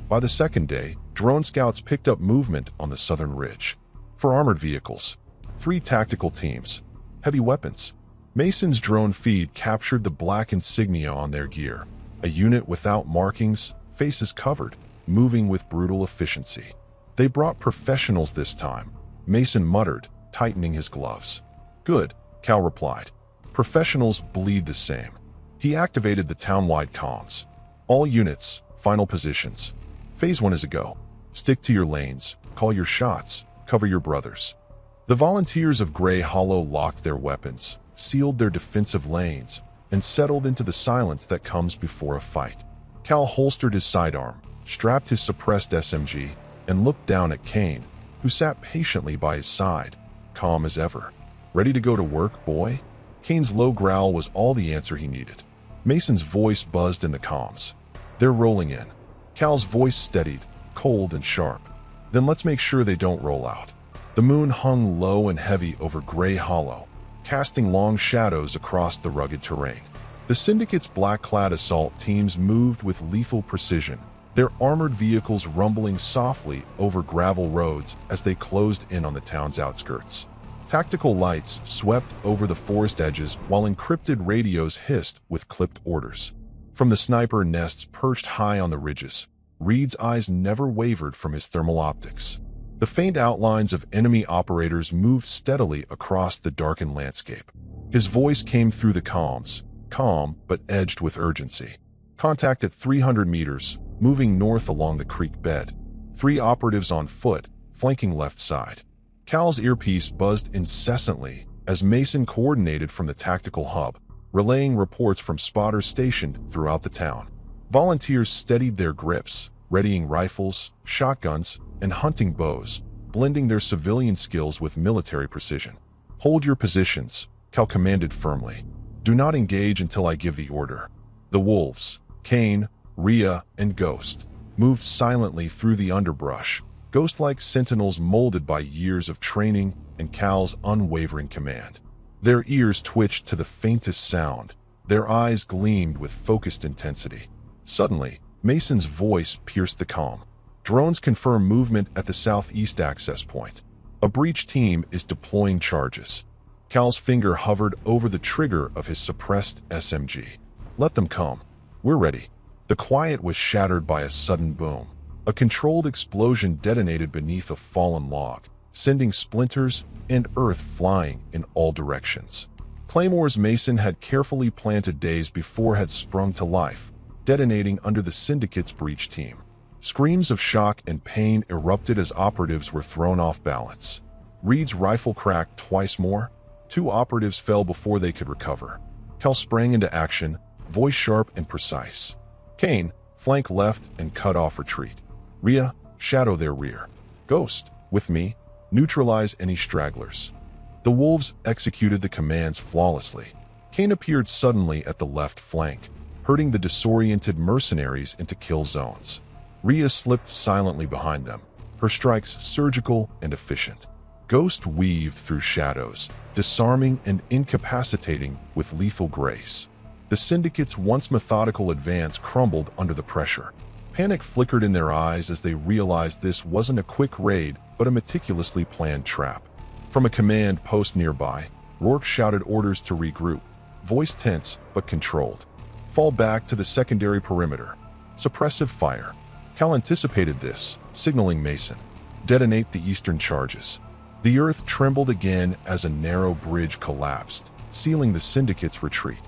By the second day, drone scouts picked up movement on the southern ridge. For armored vehicles, 3 tactical teams, heavy weapons. Mason's drone feed captured the black insignia on their gear, a unit without markings, faces covered, moving with brutal efficiency. "They brought professionals this time," Mason muttered, tightening his gloves. "Good," Cal replied. "Professionals bleed the same." He activated the town-wide comms. "All units, final positions. Phase 1 is a go. Stick to your lanes, call your shots, cover your brothers." The volunteers of Grey Hollow locked their weapons, sealed their defensive lanes, and settled into the silence that comes before a fight. Cal holstered his sidearm, strapped his suppressed SMG, and looked down at Kane, who sat patiently by his side, calm as ever. "Ready to go to work, boy?" Kane's low growl was all the answer he needed. Mason's voice buzzed in the comms. "They're rolling in." Cal's voice steadied, cold and sharp. "Then let's make sure they don't roll out." The moon hung low and heavy over Grey Hollow, casting long shadows across the rugged terrain. The Syndicate's black-clad assault teams moved with lethal precision, their armored vehicles rumbling softly over gravel roads as they closed in on the town's outskirts. Tactical lights swept over the forest edges while encrypted radios hissed with clipped orders. From the sniper nests perched high on the ridges, Reed's eyes never wavered from his thermal optics. The faint outlines of enemy operators moved steadily across the darkened landscape. His voice came through the comms, calm but edged with urgency. "Contact at 300 meters, moving north along the creek bed. 3 operatives on foot, flanking left side." Cal's earpiece buzzed incessantly as Mason coordinated from the tactical hub, relaying reports from spotters stationed throughout the town. Volunteers steadied their grips, readying rifles, shotguns, and hunting bows, blending their civilian skills with military precision. "Hold your positions," Cal commanded firmly. "Do not engage until I give the order." The wolves, Kane, Rhea, and Ghost, moved silently through the underbrush, ghost-like sentinels molded by years of training and Cal's unwavering command. Their ears twitched to the faintest sound, their eyes gleamed with focused intensity. Suddenly, Mason's voice pierced the calm. "Drones confirm movement at the southeast access point. A breach team is deploying charges." Cal's finger hovered over the trigger of his suppressed SMG. "Let them come. We're ready." The quiet was shattered by a sudden boom. A controlled explosion detonated beneath a fallen log, sending splinters and earth flying in all directions. Claymores Mason had carefully planted days before had sprung to life, detonating under the Syndicate's breach team. Screams of shock and pain erupted as operatives were thrown off balance. Reed's rifle cracked twice more. 2 operatives fell before they could recover. Cal sprang into action, voice sharp and precise. "Kane, flank left and cut off retreat. Rhea, shadow their rear. Ghost, with me, neutralize any stragglers." The wolves executed the commands flawlessly. Kane appeared suddenly at the left flank, herding the disoriented mercenaries into kill zones. Rhea slipped silently behind them, her strikes surgical and efficient. Ghost weaved through shadows, disarming and incapacitating with lethal grace. The Syndicate's once methodical advance crumbled under the pressure. Panic flickered in their eyes as they realized this wasn't a quick raid, but a meticulously planned trap. From a command post nearby, Rourke shouted orders to regroup, voice tense but controlled. "Fall back to the secondary perimeter. Suppressive fire." Cal anticipated this, signaling Mason. "Detonate the eastern charges." The earth trembled again as a narrow bridge collapsed, sealing the Syndicate's retreat.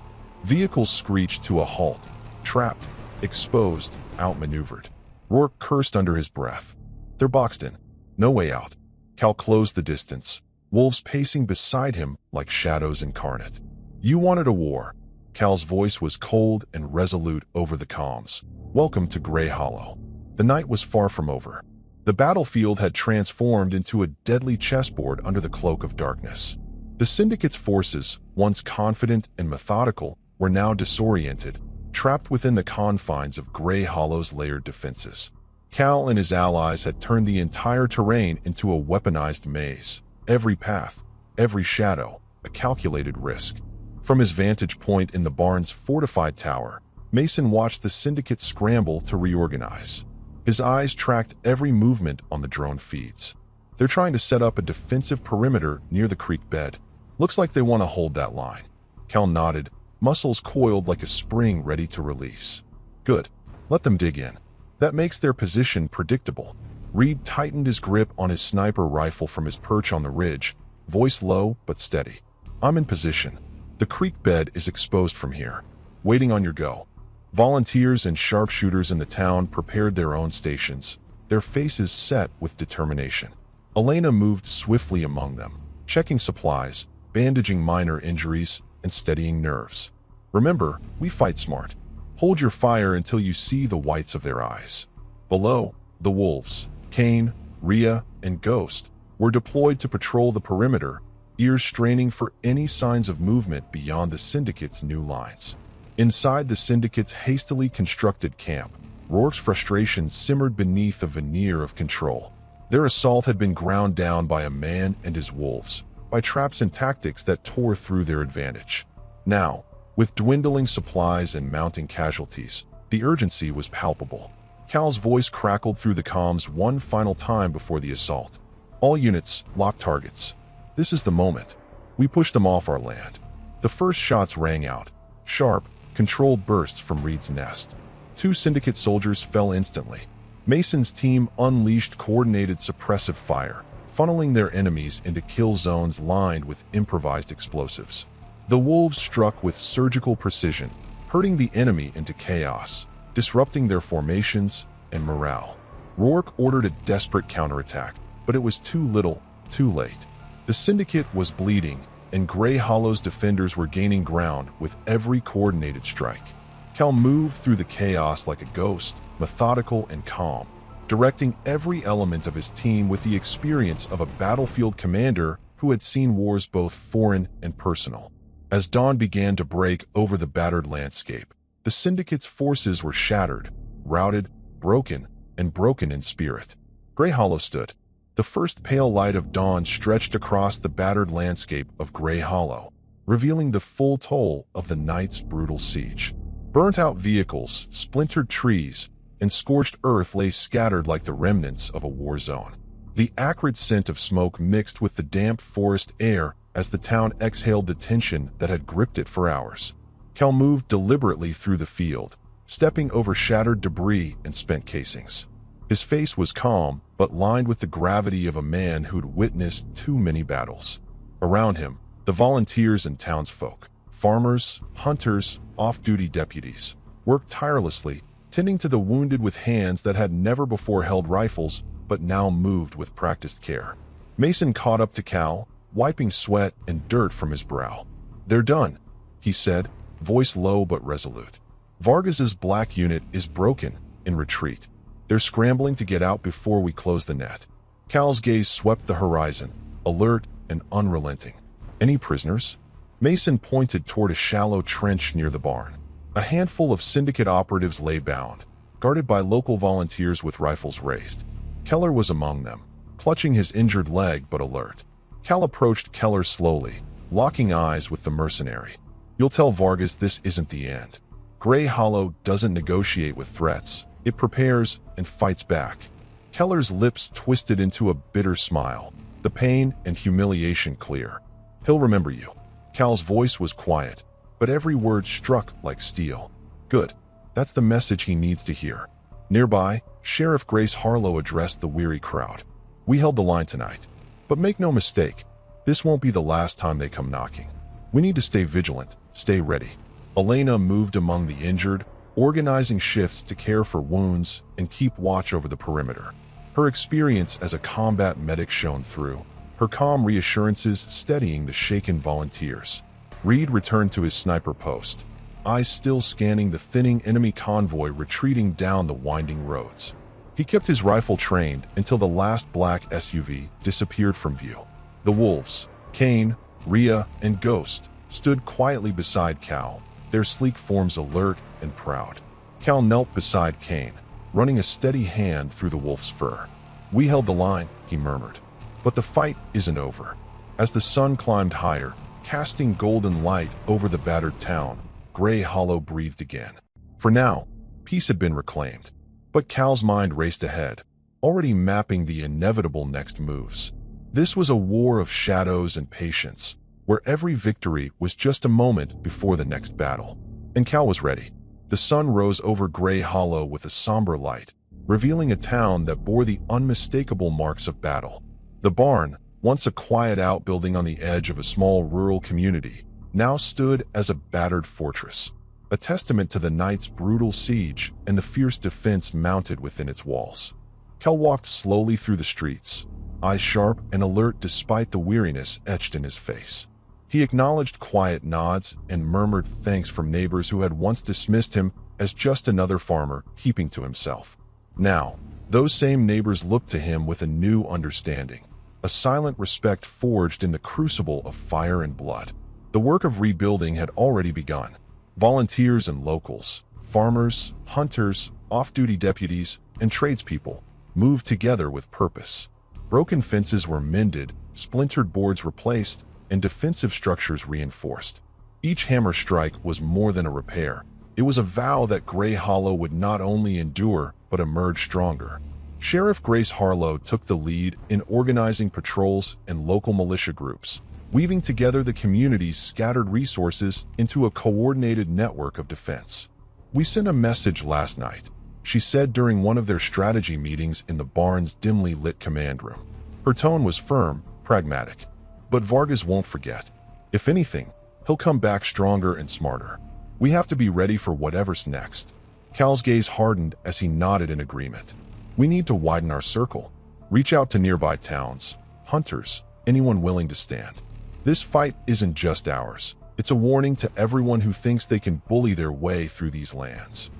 Vehicles screeched to a halt, trapped, exposed, outmaneuvered. Rourke cursed under his breath. "They're boxed in. No way out." Cal closed the distance, wolves pacing beside him like shadows incarnate. "You wanted a war. Cal's voice was cold and resolute over the comms. "Welcome to Grey Hollow." The night was far from over. The battlefield had transformed into a deadly chessboard under the cloak of darkness. The Syndicate's forces, once confident and methodical, were now disoriented, trapped within the confines of Grey Hollow's layered defenses. Cal and his allies had turned the entire terrain into a weaponized maze. Every path, every shadow, a calculated risk. From his vantage point in the barn's fortified tower, Mason watched the Syndicate scramble to reorganize. His eyes tracked every movement on the drone feeds. "They're trying to set up a defensive perimeter near the creek bed. Looks like they want to hold that line." Cal nodded, muscles coiled like a spring ready to release. "Good. Let them dig in. That makes their position predictable." Reed tightened his grip on his sniper rifle from his perch on the ridge, voice low but steady. "I'm in position. The creek bed is exposed from here. Waiting on your go." Volunteers and sharpshooters in the town prepared their own stations, their faces set with determination. Elena moved swiftly among them, checking supplies, bandaging minor injuries, and steadying nerves. "Remember, we fight smart. Hold your fire until you see the whites of their eyes." Below, the wolves, Kane, Rhea, and Ghost, were deployed to patrol the perimeter, ears straining for any signs of movement beyond the Syndicate's new lines. Inside the Syndicate's hastily constructed camp, Rourke's frustration simmered beneath a veneer of control. Their assault had been ground down by a man and his wolves, by traps and tactics that tore through their advantage. Now, with dwindling supplies and mounting casualties, the urgency was palpable. Cal's voice crackled through the comms one final time before the assault. "All units, lock targets. This is the moment. We push them off our land." The first shots rang out, sharp, controlled bursts from Reed's nest. 2 Syndicate soldiers fell instantly. Mason's team unleashed coordinated suppressive fire, funneling their enemies into kill zones lined with improvised explosives. The wolves struck with surgical precision, herding the enemy into chaos, disrupting their formations and morale. Rourke ordered a desperate counterattack, but it was too little, too late. The Syndicate was bleeding, and Grey Hollow's defenders were gaining ground with every coordinated strike. Cal moved through the chaos like a ghost, methodical and calm, directing every element of his team with the experience of a battlefield commander who had seen wars both foreign and personal. As dawn began to break over the battered landscape, the Syndicate's forces were shattered, routed, broken in spirit. Grey Hollow stood. The first pale light of dawn stretched across the battered landscape of Grey Hollow, revealing the full toll of the night's brutal siege. Burnt-out vehicles, splintered trees, and scorched earth lay scattered like the remnants of a war zone. The acrid scent of smoke mixed with the damp forest air as the town exhaled the tension that had gripped it for hours. Cal moved deliberately through the field, stepping over shattered debris and spent casings. His face was calm, but lined with the gravity of a man who'd witnessed too many battles. Around him, the volunteers and townsfolk, farmers, hunters, off-duty deputies, worked tirelessly, tending to the wounded with hands that had never before held rifles, but now moved with practiced care. Mason caught up to Cal, wiping sweat and dirt from his brow. "They're done," he said, voice low but resolute. "Vargas's black unit is broken, in retreat. They're scrambling to get out before we close the net." Cal's gaze swept the horizon, alert and unrelenting. "Any prisoners?" Mason pointed toward a shallow trench near the barn. A handful of Syndicate operatives lay bound, guarded by local volunteers with rifles raised. Keller was among them, clutching his injured leg but alert. Cal approached Keller slowly, locking eyes with the mercenary. "You'll tell Vargas this isn't the end. Grey Hollow doesn't negotiate with threats. It prepares and fights back." Keller's lips twisted into a bitter smile, the pain and humiliation clear. "He'll remember you." Cal's voice was quiet, but every word struck like steel. "Good. That's the message he needs to hear." Nearby, Sheriff Grace Harlow addressed the weary crowd. "We held the line tonight. But make no mistake, this won't be the last time they come knocking. We need to stay vigilant, stay ready." Elena moved among the injured, organizing shifts to care for wounds and keep watch over the perimeter. Her experience as a combat medic shone through, her calm reassurances steadying the shaken volunteers. Reed returned to his sniper post, eyes still scanning the thinning enemy convoy retreating down the winding roads. He kept his rifle trained until the last black SUV disappeared from view. The wolves, Kane, Rhea, and Ghost, stood quietly beside Cal, their sleek forms alert and proud. Cal knelt beside Kane, running a steady hand through the wolf's fur. "We held the line," he murmured. "But the fight isn't over." As the sun climbed higher, casting golden light over the battered town, Gray Hollow breathed again. For now, peace had been reclaimed. But Cal's mind raced ahead, already mapping the inevitable next moves. This was a war of shadows and patience, where every victory was just a moment before the next battle. And Cal was ready. The sun rose over Gray Hollow with a somber light, revealing a town that bore the unmistakable marks of battle. The barn, once a quiet outbuilding on the edge of a small rural community, now stood as a battered fortress, a testament to the night's brutal siege and the fierce defense mounted within its walls. Cal walked slowly through the streets, eyes sharp and alert despite the weariness etched in his face. He acknowledged quiet nods and murmured thanks from neighbors who had once dismissed him as just another farmer heaping to himself. Now, those same neighbors looked to him with a new understanding, a silent respect forged in the crucible of fire and blood. The work of rebuilding had already begun. Volunteers and locals, farmers, hunters, off-duty deputies, and tradespeople moved together with purpose. Broken fences were mended, splintered boards replaced, and defensive structures reinforced. Each hammer strike was more than a repair. It was a vow that Gray Hollow would not only endure, but emerge stronger. Sheriff Grace Harlow took the lead in organizing patrols and local militia groups, weaving together the community's scattered resources into a coordinated network of defense. "We sent a message last night," she said during one of their strategy meetings in the barn's dimly lit command room. Her tone was firm, pragmatic. "But Vargas won't forget. If anything, he'll come back stronger and smarter. We have to be ready for whatever's next." Cal's gaze hardened as he nodded in agreement. "We need to widen our circle, reach out to nearby towns, hunters, anyone willing to stand. This fight isn't just ours. It's a warning to everyone who thinks they can bully their way through these lands."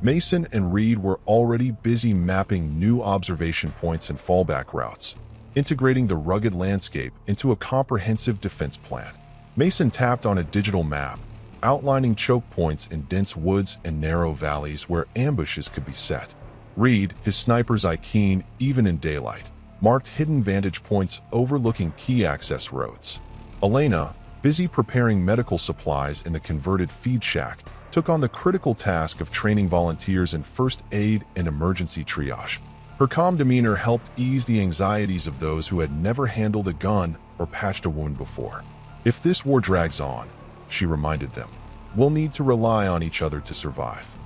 Mason and Reed were already busy mapping new observation points and fallback routes, integrating the rugged landscape into a comprehensive defense plan. Mason tapped on a digital map, outlining choke points in dense woods and narrow valleys where ambushes could be set. Reed, his sniper's eye keen even in daylight, marked hidden vantage points overlooking key access roads. Elena, busy preparing medical supplies in the converted feed shack, took on the critical task of training volunteers in first aid and emergency triage. Her calm demeanor helped ease the anxieties of those who had never handled a gun or patched a wound before. "If this war drags on," she reminded them, "we'll need to rely on each other to survive."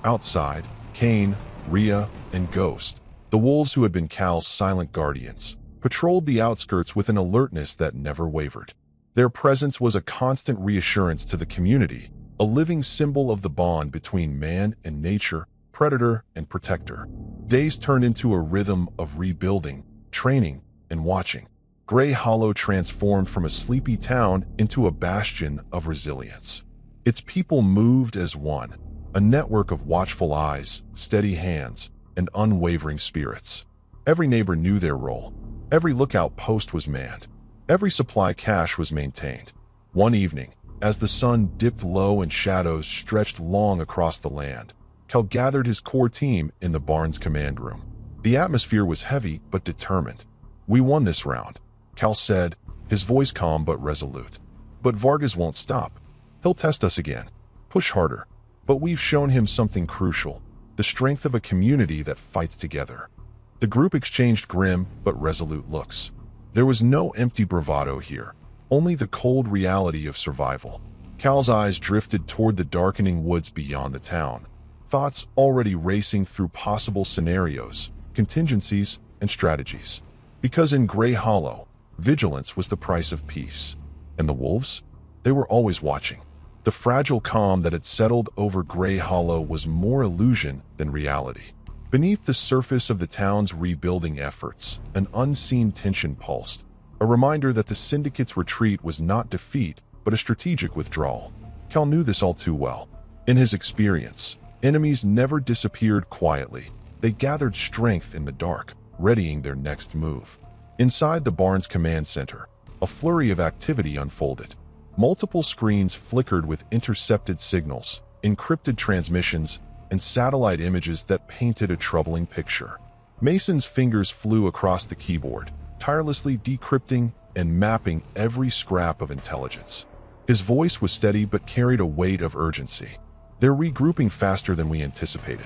Outside, Kane, Rhea, and Ghost, the wolves who had been Cal's silent guardians, patrolled the outskirts with an alertness that never wavered. Their presence was a constant reassurance to the community, a living symbol of the bond between man and nature, predator and protector. Days turned into a rhythm of rebuilding, training, and watching. Gray Hollow transformed from a sleepy town into a bastion of resilience. Its people moved as one, a network of watchful eyes, steady hands, and unwavering spirits. Every neighbor knew their role. Every lookout post was manned. Every supply cache was maintained. One evening, as the sun dipped low and shadows stretched long across the land, Cal gathered his core team in the barn's command room. The atmosphere was heavy but determined. "We won this round," Cal said, his voice calm but resolute. "But Vargas won't stop. He'll test us again, push harder. But we've shown him something crucial, the strength of a community that fights together." The group exchanged grim but resolute looks. There was no empty bravado here, only the cold reality of survival. Cal's eyes drifted toward the darkening woods beyond the town, thoughts already racing through possible scenarios, contingencies, and strategies. Because in Gray Hollow, vigilance was the price of peace. And the wolves? They were always watching. The fragile calm that had settled over Gray Hollow was more illusion than reality. Beneath the surface of the town's rebuilding efforts, an unseen tension pulsed, a reminder that the syndicate's retreat was not defeat, but a strategic withdrawal. Cal knew this all too well. In his experience, enemies never disappeared quietly. They gathered strength in the dark, readying their next move. Inside the barn's command center, a flurry of activity unfolded. Multiple screens flickered with intercepted signals, encrypted transmissions, and satellite images that painted a troubling picture. Mason's fingers flew across the keyboard, tirelessly decrypting and mapping every scrap of intelligence. His voice was steady but carried a weight of urgency. They're regrouping faster than we anticipated.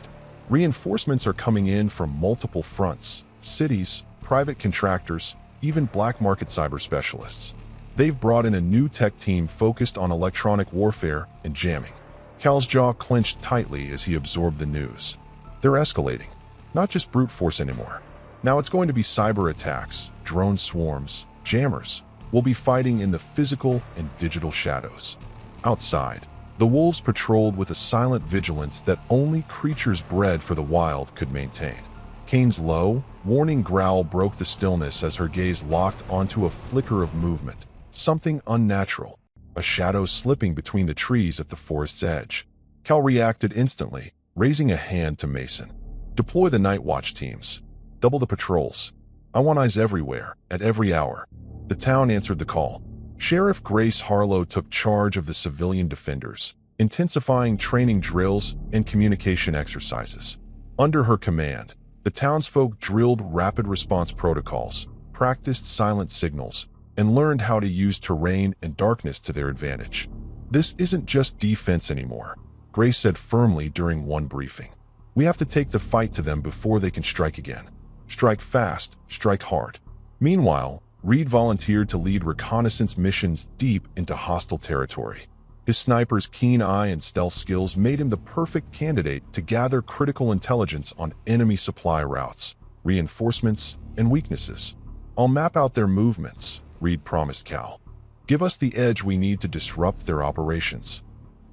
Reinforcements are coming in from multiple fronts, cities, private contractors, even black market cyber specialists. They've brought in a new tech team focused on electronic warfare and jamming. Cal's jaw clenched tightly as he absorbed the news. They're escalating. Not just brute force anymore. Now it's going to be cyber attacks, drone swarms, jammers. We'll be fighting in the physical and digital shadows. Outside, the wolves patrolled with a silent vigilance that only creatures bred for the wild could maintain. Kane's low, warning growl broke the stillness as her gaze locked onto a flicker of movement, something unnatural, a shadow slipping between the trees at the forest's edge. Cal reacted instantly, raising a hand to Mason. Deploy the night watch teams. Double the patrols. I want eyes everywhere, at every hour. The town answered the call. Sheriff Grace Harlow took charge of the civilian defenders, intensifying training drills and communication exercises. Under her command, the townsfolk drilled rapid response protocols, practiced silent signals, and learned how to use terrain and darkness to their advantage. This isn't just defense anymore, Grace said firmly during one briefing. We have to take the fight to them before they can strike again. Strike fast, strike hard. Meanwhile, Reed volunteered to lead reconnaissance missions deep into hostile territory. His sniper's keen eye and stealth skills made him the perfect candidate to gather critical intelligence on enemy supply routes, reinforcements, and weaknesses. I'll map out their movements, Reed promised Cal. Give us the edge we need to disrupt their operations.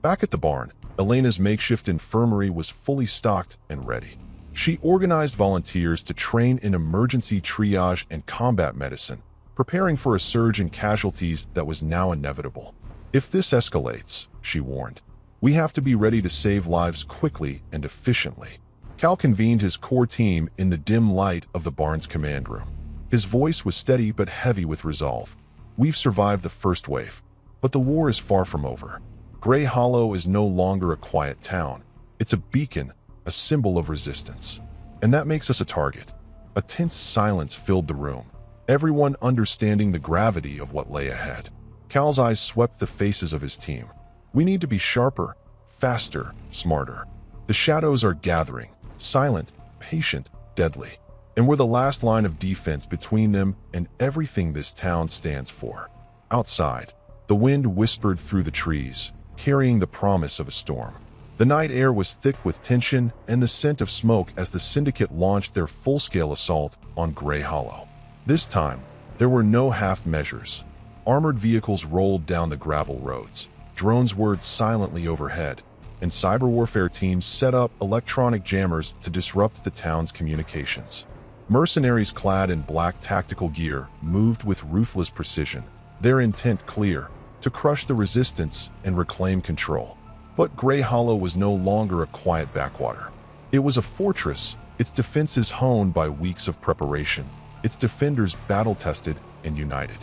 Back at the barn, Elena's makeshift infirmary was fully stocked and ready. She organized volunteers to train in emergency triage and combat medicine, preparing for a surge in casualties that was now inevitable. If this escalates, she warned, we have to be ready to save lives quickly and efficiently. Cal convened his core team in the dim light of the barn's command room. His voice was steady but heavy with resolve. We've survived the first wave, but the war is far from over. Grey Hollow is no longer a quiet town. It's a beacon, a symbol of resistance. And that makes us a target. A tense silence filled the room, everyone understanding the gravity of what lay ahead. Cal's eyes swept the faces of his team. We need to be sharper, faster, smarter. The shadows are gathering, silent, patient, deadly. And we're the last line of defense between them and everything this town stands for. Outside, the wind whispered through the trees, carrying the promise of a storm. The night air was thick with tension and the scent of smoke as the syndicate launched their full-scale assault on Grey Hollow. This time, there were no half measures. Armored vehicles rolled down the gravel roads, drones whirred silently overhead, and cyber warfare teams set up electronic jammers to disrupt the town's communications. Mercenaries clad in black tactical gear moved with ruthless precision, their intent clear: to crush the resistance and reclaim control. But Grey Hollow was no longer a quiet backwater. It was a fortress, its defenses honed by weeks of preparation, its defenders battle-tested and united.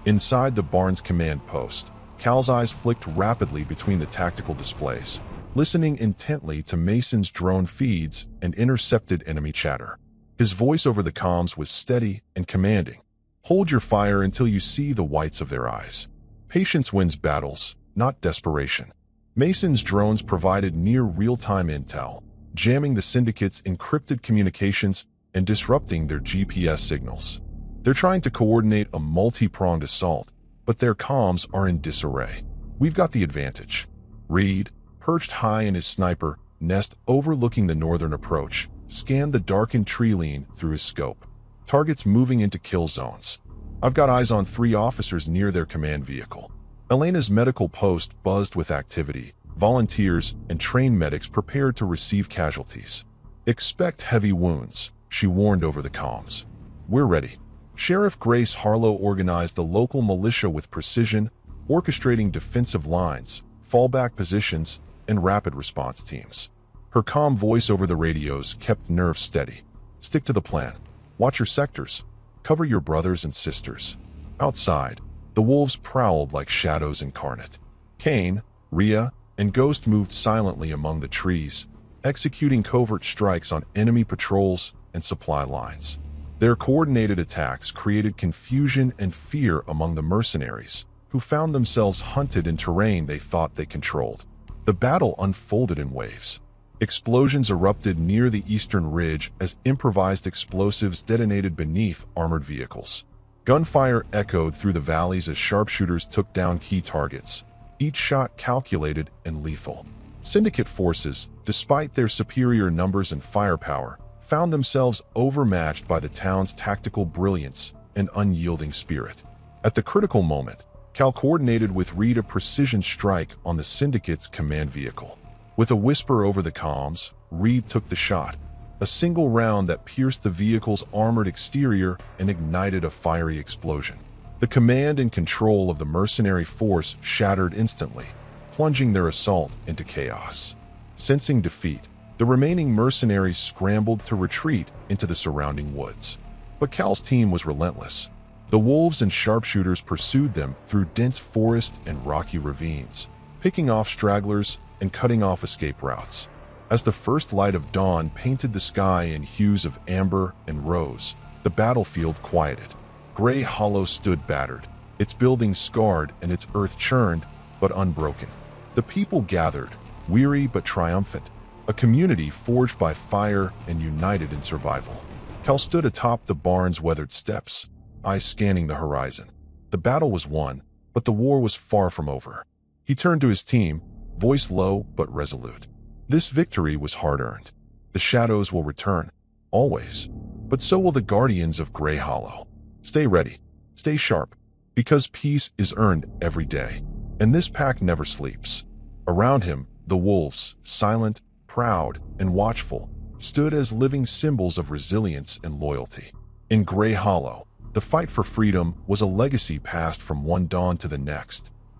Inside the barn's command post, Cal's eyes flicked rapidly between the tactical displays, listening intently to Mason's drone feeds and intercepted enemy chatter. His voice over the comms was steady and commanding. Hold your fire until you see the whites of their eyes. Patience wins battles, not desperation. Mason's drones provided near real-time intel, jamming the syndicate's encrypted communications and disrupting their GPS signals. They're trying to coordinate a multi-pronged assault, but their comms are in disarray. We've got the advantage. Reed, perched high in his sniper nest overlooking the northern approach, scanned the darkened tree line through his scope. Targets moving into kill zones. I've got eyes on 3 officers near their command vehicle. Elena's medical post buzzed with activity. Volunteers and trained medics prepared to receive casualties. Expect heavy wounds, she warned over the comms. We're ready. Sheriff Grace Harlow organized the local militia with precision, orchestrating defensive lines, fallback positions, and rapid response teams. Her calm voice over the radios kept nerves steady. Stick to the plan. Watch your sectors. Cover your brothers and sisters. Outside, the wolves prowled like shadows incarnate. Kane, Rhea, and Ghost moved silently among the trees, executing covert strikes on enemy patrols and supply lines. Their coordinated attacks created confusion and fear among the mercenaries, who found themselves hunted in terrain they thought they controlled. The battle unfolded in waves. Explosions erupted near the eastern ridge as improvised explosives detonated beneath armored vehicles. Gunfire echoed through the valleys as sharpshooters took down key targets, each shot calculated and lethal. Syndicate forces, despite their superior numbers and firepower, found themselves overmatched by the town's tactical brilliance and unyielding spirit. At the critical moment, Cal coordinated with Reed a precision strike on the Syndicate's command vehicle. With a whisper over the comms, Reed took the shot, a single round that pierced the vehicle's armored exterior and ignited a fiery explosion. The command and control of the mercenary force shattered instantly, plunging their assault into chaos. Sensing defeat, the remaining mercenaries scrambled to retreat into the surrounding woods. But Cal's team was relentless. The wolves and sharpshooters pursued them through dense forest and rocky ravines, picking off stragglers and cutting off escape routes. As the first light of dawn painted the sky in hues of amber and rose, the battlefield quieted. Gray Hollow stood battered, its buildings scarred and its earth churned, but unbroken. The people gathered, weary but triumphant, a community forged by fire and united in survival. Cal stood atop the barn's weathered steps, eyes scanning the horizon. The battle was won, but the war was far from over. He turned to his team, voice low but resolute. This victory was hard-earned. The shadows will return, always, but so will the guardians of Gray Hollow. Stay ready, stay sharp, because peace is earned every day, and this pack never sleeps. Around him, the wolves, silent, proud, and watchful, stood as living symbols of resilience and loyalty. In Gray Hollow, the fight for freedom was a legacy passed from one dawn to the next,